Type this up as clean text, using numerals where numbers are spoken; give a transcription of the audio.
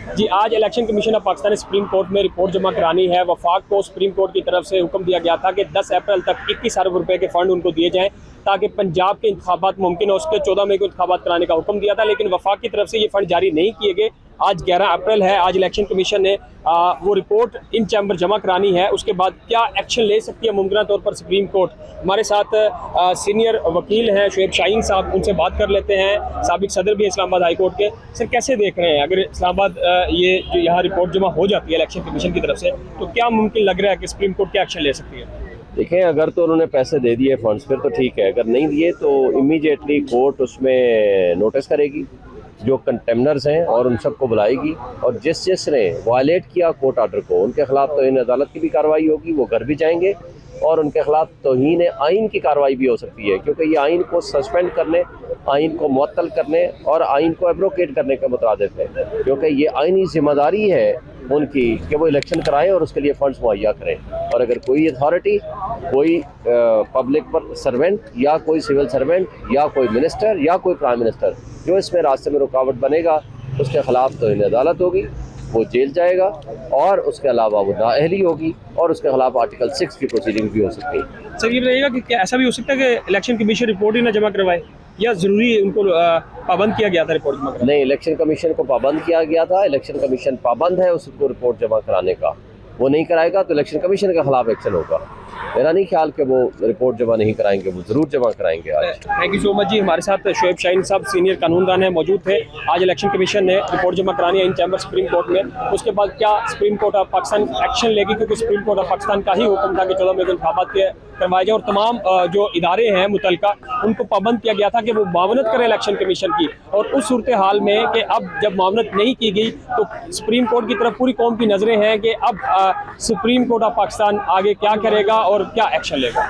जी, आज election commission of Pakistan ने supreme court में रिपोर्ट जमा करानी है। वफाक को सुप्रीम कोर्ट की तरफ से हुक्म दिया गया था कि 10 अप्रैल तक 21 अरब रुपए के फंड उनको दिए जाएं ताकि पंजाब के इंतखाबात मुमकिन हो सके। 14 मई को इंतखाबात कराने का हुक्म दिया था, लेकिन वफाक की तरफ से ये फंड जारी नहीं किए गए। आज 11 अप्रैल है। आज इलेक्शन कमीशन ने वो रिपोर्ट इन चैम्बर जमा करानी है। उसके बाद क्या एक्शन ले सकती है मुमकिन तौर पर सुप्रीम कोर्ट। हमारे साथ सीनियर वकील हैं शुएब शाहीन साहब, उनसे बात कर लेते हैं। साबिक सदर भी इस्लामाबाद हाई कोर्ट के। सर, कैसे देख रहे हैं अगर इस्लामाबाद ये जो यहाँ रिपोर्ट जमा हो जाती है इलेक्शन कमीशन की तरफ से, तो क्या मुमकिन लग रहा है कि सुप्रीम कोर्ट क्या एक्शन ले सकती है? देखें, अगर तो उन्होंने पैसे दे दिए फंड्स फिर तो ठीक है, अगर नहीं दिए तो इमीडिएटली कोर्ट उसमें नोटिस करेगी जो कंटेमनर्स हैं और उन सबको बुलाएगी, और जिसने वायलेट किया कोर्ट ऑर्डर को उनके खिलाफ तौहीन अदालत की भी कार्रवाई होगी, वो घर भी जाएंगे, और उनके खिलाफ तौहीन आइन की कार्रवाई भी हो सकती है, क्योंकि ये आइन को सस्पेंड करने, आइन को मुअत्तल करने और आइन को एब्रोकेट करने के मुताबिक है, क्योंकि ये आइनी जिम्मेदारी है उनकी कि वो इलेक्शन कराएं और उसके लिए फंड्स मुहैया करें। और अगर कोई अथॉरिटी, कोई पब्लिक पर सर्वेंट या कोई सिविल सर्वेंट या कोई मिनिस्टर या कोई प्राइम मिनिस्टर जो इसमें रास्ते में रुकावट बनेगा, उसके खिलाफ तौहीन अदालत होगी, वो जेल जाएगा, और उसके अलावा वो नाअहली होगी, और उसके खिलाफ आर्टिकल 6 की प्रोसीडिंग भी हो सकती है। सर, ये रहेगा कि क्या ऐसा भी हो सकता है कि इलेक्शन कमीशन रिपोर्ट ही ना जमा करवाए, या जरूरी है उनको पाबंद किया गया था रिपोर्ट जमा कराने? नहीं, इलेक्शन कमीशन को पाबंद किया गया था। इलेक्शन कमीशन पाबंद है उसको रिपोर्ट जमा कराने का। वो नहीं कराएगा तो इलेक्शन कमीशन के खिलाफ एक्शन होगा। मेरा नहीं ख्याल कि वो रिपोर्ट जमा नहीं कराएंगे, वो जरूर जमा कराएंगे आज। थैंक यू सो मच जी। हमारे साथ शुएब शाहीन साहब सीनियर कानूनदान है, मौजूद थे। आज इलेक्शन कमीशन ने रिपोर्ट जमा करानी है इन चैम्बर सुप्रीम कोर्ट में। उसके बाद क्या supreme court of Pakistan action लेगी, क्योंकि सुप्रीम कोर्ट ऑफ पाकिस्तान का ही हुक्म था कि 14 मई को इंतखाबात करवाए जाए, और तमाम जो इदारे हैं मुतलका उनको पाबंद किया गया था कि वो मावनत करें इलेक्शन कमीशन की। और उस सूरत हाल में कि अब जब मावनत नहीं की गई तो सुप्रीम कोर्ट की तरफ पूरी कौम की नजरें हैं कि अब सुप्रीम कोर्ट ऑफ पाकिस्तान आगे क्या करेगा और क्या एक्शन लेगा।